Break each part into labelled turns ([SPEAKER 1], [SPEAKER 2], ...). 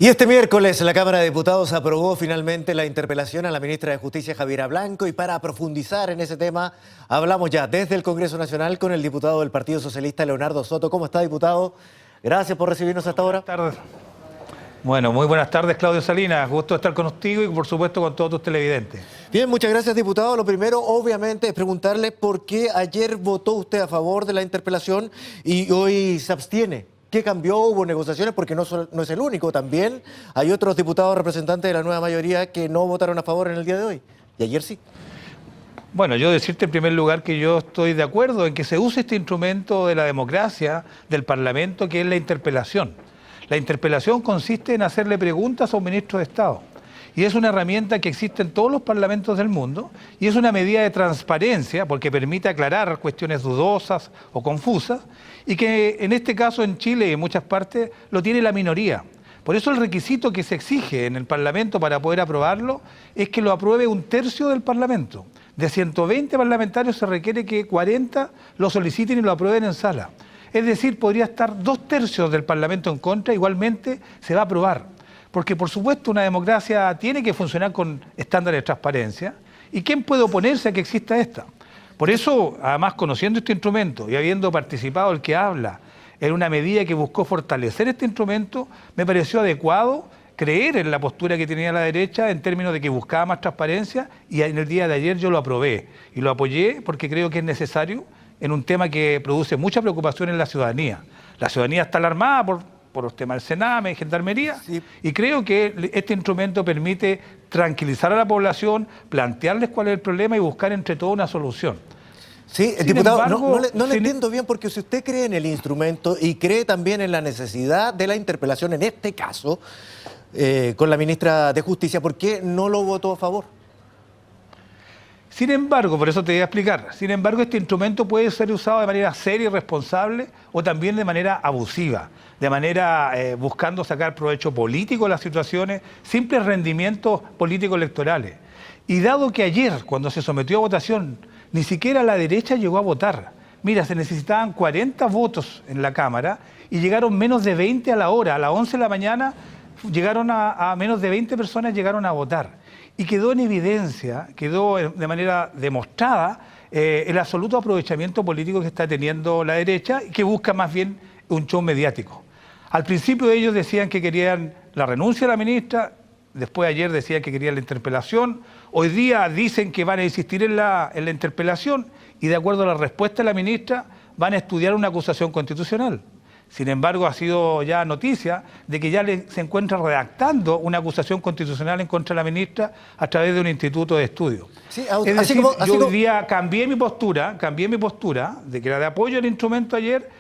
[SPEAKER 1] Y este miércoles la Cámara de Diputados aprobó finalmente la interpelación a la ministra de Justicia, Javiera Blanco, y para profundizar en ese tema hablamos ya desde el Congreso Nacional con el diputado del Partido Socialista, Leonardo Soto. ¿Cómo está, diputado? Gracias por recibirnos hasta ahora.
[SPEAKER 2] Buenas tardes. Bueno, muy buenas tardes, Claudio Salinas. Gusto estar contigo y, por supuesto, con todos tus televidentes.
[SPEAKER 1] Bien, muchas gracias, diputado. Lo primero, obviamente, es preguntarle por qué ayer votó usted a favor de la interpelación y hoy se abstiene. ¿Qué cambió? ¿Hubo negociaciones? Porque no es el único. También hay otros diputados representantes de la nueva mayoría que no votaron a favor en el día de hoy. Y ayer sí.
[SPEAKER 2] Bueno, yo decirte en primer lugar que yo estoy de acuerdo en que se use este instrumento de la democracia, del Parlamento, que es la interpelación. La interpelación consiste en hacerle preguntas a un ministro de Estado. Y es una herramienta que existe en todos los parlamentos del mundo y es una medida de transparencia porque permite aclarar cuestiones dudosas o confusas y que en este caso en Chile y en muchas partes lo tiene la minoría. Por eso el requisito que se exige en el Parlamento para poder aprobarlo es que lo apruebe un tercio del Parlamento. De 120 parlamentarios se requiere que 40 lo soliciten y lo aprueben en sala. Es decir, podría estar 2/3 del Parlamento en contra, igualmente se va a aprobar. Porque, por supuesto, una democracia tiene que funcionar con estándares de transparencia. ¿Y quién puede oponerse a que exista esta? Por eso, además, conociendo este instrumento y habiendo participado el que habla en una medida que buscó fortalecer este instrumento, me pareció adecuado creer en la postura que tenía la derecha en términos de que buscaba más transparencia y en el día de ayer yo lo aprobé y lo apoyé porque creo que es necesario en un tema que produce mucha preocupación en la ciudadanía. La ciudadanía está alarmada por los temas del Sename, Gendarmería, sí. Y creo que este instrumento permite tranquilizar a la población, plantearles cuál es el problema y buscar entre todos una solución.
[SPEAKER 1] Sí, diputado, no le entiendo bien, porque si usted cree en el instrumento y cree también en la necesidad de la interpelación, en este caso, con la ministra de Justicia, ¿por qué no lo votó a favor?
[SPEAKER 2] Sin embargo, por eso te voy a explicar, sin embargo este instrumento puede ser usado de manera seria y responsable o también de manera abusiva, de manera buscando sacar provecho político de las situaciones, simples rendimientos políticos electorales. Y dado que ayer, cuando se sometió a votación, ni siquiera la derecha llegó a votar. Mira, se necesitaban 40 votos en la Cámara y llegaron menos de 20 a la hora, a las 11 de la mañana llegaron a menos de 20 personas llegaron a votar. Y quedó en evidencia, quedó de manera demostrada el absoluto aprovechamiento político que está teniendo la derecha y que busca más bien un show mediático. Al principio ellos decían que querían la renuncia de la ministra, después ayer decían que querían la interpelación, hoy día dicen que van a insistir en la interpelación y de acuerdo a la respuesta de la ministra van a estudiar una acusación constitucional. Sin embargo, ha sido ya noticia de que ya se encuentra redactando una acusación constitucional en contra de la ministra a través de un instituto de estudio. Sí, es decir, yo hoy día cambié mi postura de que era de apoyo al instrumento ayer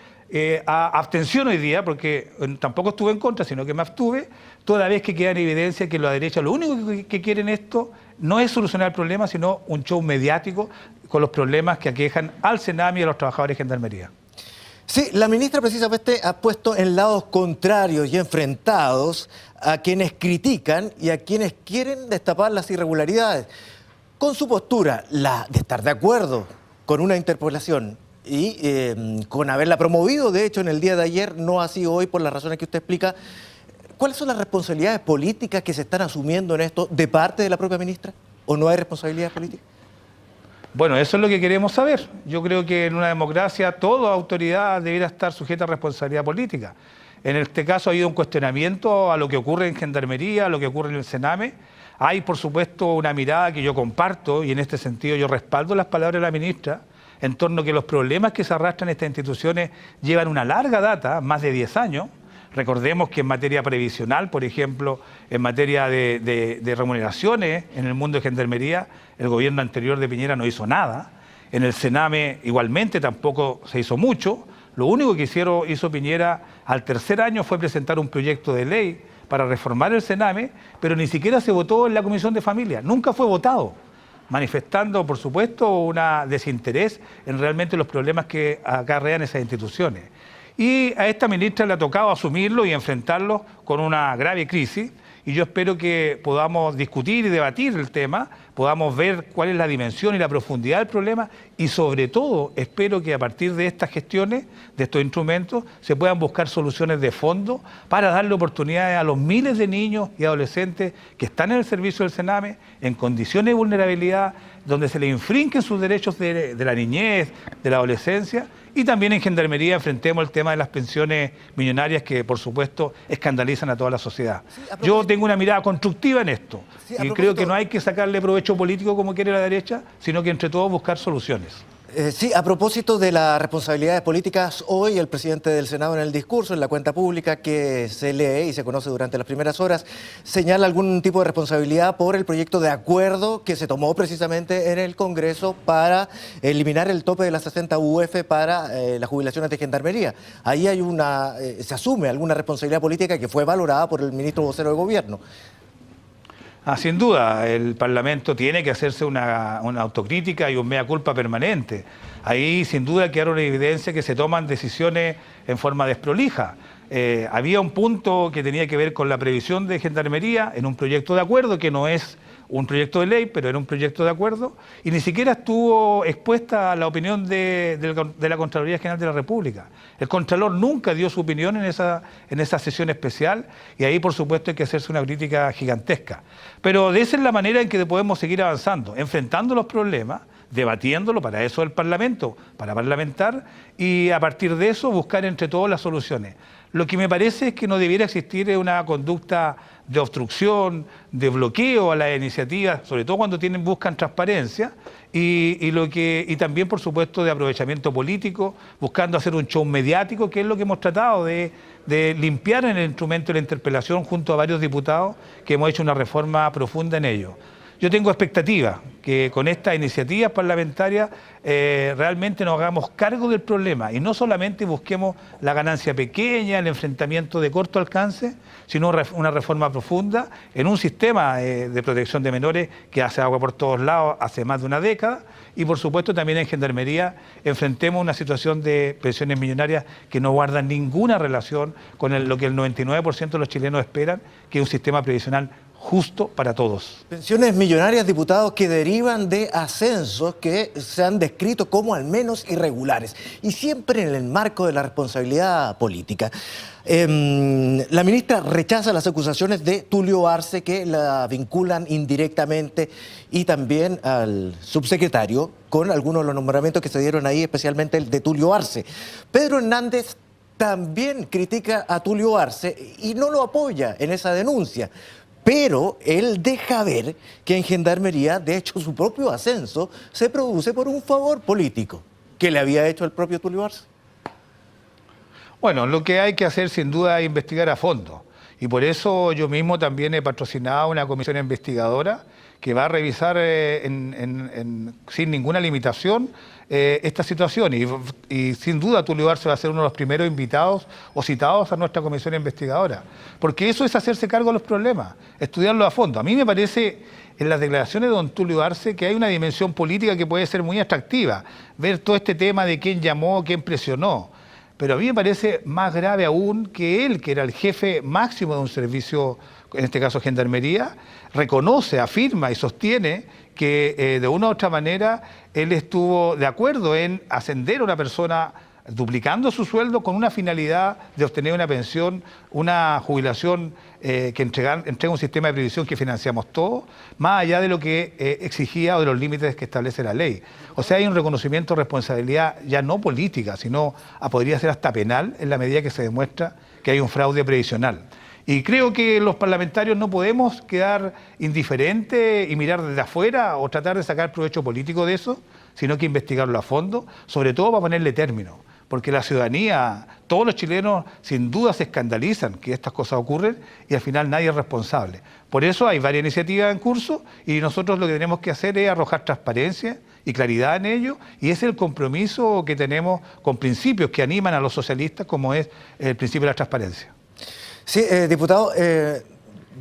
[SPEAKER 2] a abstención hoy día, porque tampoco estuve en contra, sino que me abstuve, toda vez que queda en evidencia que la derecha lo único que quieren esto no es solucionar el problema, sino un show mediático con los problemas que aquejan al Sename y a los trabajadores de Gendarmería.
[SPEAKER 1] Sí, la ministra precisamente ha puesto en lados contrarios y enfrentados a quienes critican y a quienes quieren destapar las irregularidades. Con su postura, la de estar de acuerdo con una interpelación y con haberla promovido, de hecho, en el día de ayer, no así hoy por las razones que usted explica, ¿cuáles son las responsabilidades políticas que se están asumiendo en esto de parte de la propia ministra? ¿O no hay responsabilidades políticas?
[SPEAKER 2] Bueno, eso es lo que queremos saber. Yo creo que en una democracia toda autoridad debiera estar sujeta a responsabilidad política. En este caso ha habido un cuestionamiento a lo que ocurre en Gendarmería, a lo que ocurre en el Sename. Hay, por supuesto, una mirada que yo comparto y en este sentido yo respaldo las palabras de la ministra en torno a que los problemas que se arrastran en estas instituciones llevan una larga data, más de 10 años. Recordemos que en materia previsional, por ejemplo, en materia de remuneraciones en el mundo de Gendarmería, el gobierno anterior de Piñera no hizo nada. En el Sename igualmente tampoco se hizo mucho. Lo único que hizo Piñera al tercer año fue presentar un proyecto de ley para reformar el Sename, pero ni siquiera se votó en la Comisión de Familia, nunca fue votado, manifestando, por supuesto, un desinterés en realmente los problemas que acarrean esas instituciones. Y a esta ministra le ha tocado asumirlo y enfrentarlo con una grave crisis y yo espero que podamos discutir y debatir el tema podamos ver cuál es la dimensión y la profundidad del problema y sobre todo espero que a partir de estas gestiones, de estos instrumentos, se puedan buscar soluciones de fondo para darle oportunidades a los miles de niños y adolescentes que están en el servicio del Sename en condiciones de vulnerabilidad, donde se les infringen sus derechos de la niñez, de la adolescencia, y también en Gendarmería enfrentemos el tema de las pensiones millonarias que, por supuesto, escandalizan a toda la sociedad. Sí, yo tengo una mirada constructiva en esto y creo que no hay que sacarle provecho político como quiere la derecha, sino que entre todos buscar soluciones.
[SPEAKER 1] Sí, a propósito de las responsabilidades políticas, hoy el presidente del Senado en el discurso, en la cuenta pública que se lee y se conoce durante las primeras horas, señala algún tipo de responsabilidad por el proyecto de acuerdo que se tomó precisamente en el Congreso para eliminar el tope de las 60 UF para las jubilaciones de Gendarmería. Ahí hay se asume alguna responsabilidad política que fue valorada por el ministro vocero de Gobierno.
[SPEAKER 2] Sin duda, el Parlamento tiene que hacerse una autocrítica y un mea culpa permanente. Ahí sin duda quedaron en evidencia que se toman decisiones en forma desprolija. Había un punto que tenía que ver con la previsión de Gendarmería en un proyecto de acuerdo que no es un proyecto de ley, pero era un proyecto de acuerdo, y ni siquiera estuvo expuesta la opinión de la Contraloría General de la República. El Contralor nunca dio su opinión en esa sesión especial, y ahí, por supuesto, hay que hacerse una crítica gigantesca. Pero de esa es la manera en que podemos seguir avanzando, enfrentando los problemas, debatiéndolo, para eso el Parlamento, para parlamentar, y a partir de eso buscar entre todos las soluciones. Lo que me parece es que no debiera existir una conducta de obstrucción, de bloqueo a las iniciativas, sobre todo cuando buscan transparencia, y también, por supuesto, de aprovechamiento político, buscando hacer un show mediático, que es lo que hemos tratado de limpiar en el instrumento de la interpelación junto a varios diputados que hemos hecho una reforma profunda en ello. Yo tengo expectativa que con estas iniciativas parlamentarias realmente nos hagamos cargo del problema y no solamente busquemos la ganancia pequeña, el enfrentamiento de corto alcance, sino una reforma profunda en un sistema de protección de menores que hace agua por todos lados hace más de una década y por supuesto también en Gendarmería enfrentemos una situación de pensiones millonarias que no guardan ninguna relación con lo que el 99% de los chilenos esperan, que es un sistema previsional justo para todos.
[SPEAKER 1] Pensiones millonarias, diputados, que derivan de ascensos que se han descrito como al menos irregulares y siempre en el marco de la responsabilidad política. La ministra rechaza las acusaciones de Tulio Arce que la vinculan indirectamente y también al subsecretario con algunos de los nombramientos que se dieron ahí, especialmente el de Tulio Arce. Pedro Hernández también critica a Tulio Arce y no lo apoya en esa denuncia. Pero él deja ver que en Gendarmería, de hecho, su propio ascenso se produce por un favor político que le había hecho el propio Tulio Arce.
[SPEAKER 2] Bueno, lo que hay que hacer sin duda es investigar a fondo. Y por eso yo mismo también he patrocinado una comisión investigadora que va a revisar sin ninguna limitación esta situación. Y sin duda Tulio Arce va a ser uno de los primeros invitados o citados a nuestra comisión investigadora. Porque eso es hacerse cargo de los problemas, estudiarlo a fondo. A mí me parece en las declaraciones de don Tulio Arce que hay una dimensión política que puede ser muy atractiva. Ver todo este tema de quién llamó, quién presionó. Pero a mí me parece más grave aún que él, que era el jefe máximo de un servicio, en este caso Gendarmería, reconoce, afirma y sostiene que de una u otra manera él estuvo de acuerdo en ascender a una persona duplicando su sueldo con una finalidad de obtener una pensión, una jubilación que entrega un sistema de previsión que financiamos todos, más allá de lo que exigía o de los límites que establece la ley. O sea, hay un reconocimiento de responsabilidad ya no política, sino podría ser hasta penal en la medida que se demuestra que hay un fraude previsional. Y creo que los parlamentarios no podemos quedar indiferentes y mirar desde afuera o tratar de sacar provecho político de eso, sino que investigarlo a fondo, sobre todo para ponerle término. Porque la ciudadanía, todos los chilenos sin duda se escandalizan que estas cosas ocurren y al final nadie es responsable. Por eso hay varias iniciativas en curso y nosotros lo que tenemos que hacer es arrojar transparencia y claridad en ello y ese es el compromiso que tenemos con principios que animan a los socialistas como es el principio de la transparencia.
[SPEAKER 1] Sí, diputado,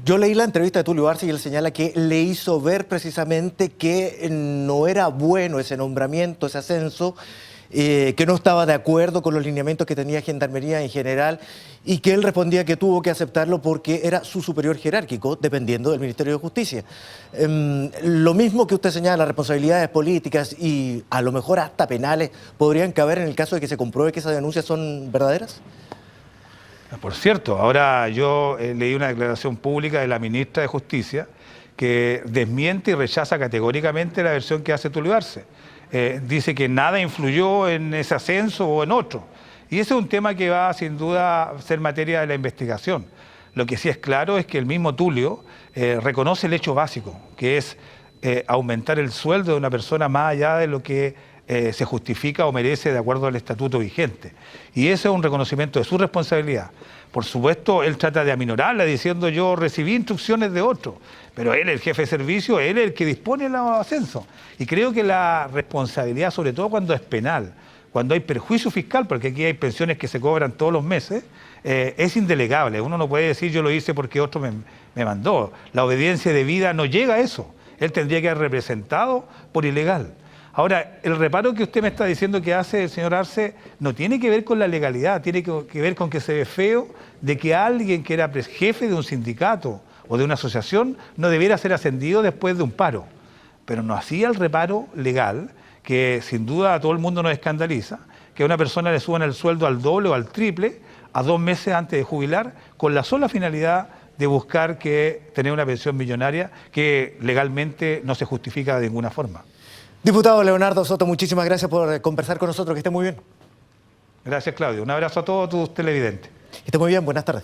[SPEAKER 1] yo leí la entrevista de Tulio Arce y él señala que le hizo ver precisamente que no era bueno ese nombramiento, ese ascenso, que no estaba de acuerdo con los lineamientos que tenía Gendarmería en general y que él respondía que tuvo que aceptarlo porque era su superior jerárquico, dependiendo del Ministerio de Justicia. Lo mismo que usted señala, las responsabilidades políticas y a lo mejor hasta penales podrían caber en el caso de que se compruebe que esas denuncias son verdaderas.
[SPEAKER 2] Por cierto, ahora yo leí una declaración pública de la ministra de Justicia que desmiente y rechaza categóricamente la versión que hace Tulio Arce. Dice que nada influyó en ese ascenso o en otro. Y ese es un tema que va sin duda a ser materia de la investigación. Lo que sí es claro es que el mismo Tulio reconoce el hecho básico, que es aumentar el sueldo de una persona más allá de lo que se justifica o merece de acuerdo al estatuto vigente. Y ese es un reconocimiento de su responsabilidad. Por supuesto, él trata de aminorarla diciendo yo recibí instrucciones de otro, pero él, el jefe de servicio, él es el que dispone el ascenso. Y creo que la responsabilidad, sobre todo cuando es penal, cuando hay perjuicio fiscal, porque aquí hay pensiones que se cobran todos los meses, es indelegable. Uno no puede decir yo lo hice porque otro me mandó. La obediencia debida no llega a eso. Él tendría que haber representado por ilegal. Ahora, el reparo que usted me está diciendo que hace el señor Arce no tiene que ver con la legalidad, tiene que ver con que se ve feo de que alguien que era jefe de un sindicato o de una asociación no debiera ser ascendido después de un paro. Pero no hacía el reparo legal, que sin duda a todo el mundo nos escandaliza, que a una persona le suban el sueldo al doble o al triple a 2 meses antes de jubilar, con la sola finalidad de buscar tener una pensión millonaria que legalmente no se justifica de ninguna forma.
[SPEAKER 1] Diputado Leonardo Soto, muchísimas gracias por conversar con nosotros. Que esté muy bien.
[SPEAKER 2] Gracias, Claudio. Un abrazo a todos tus televidentes.
[SPEAKER 1] Que esté muy bien. Buenas tardes.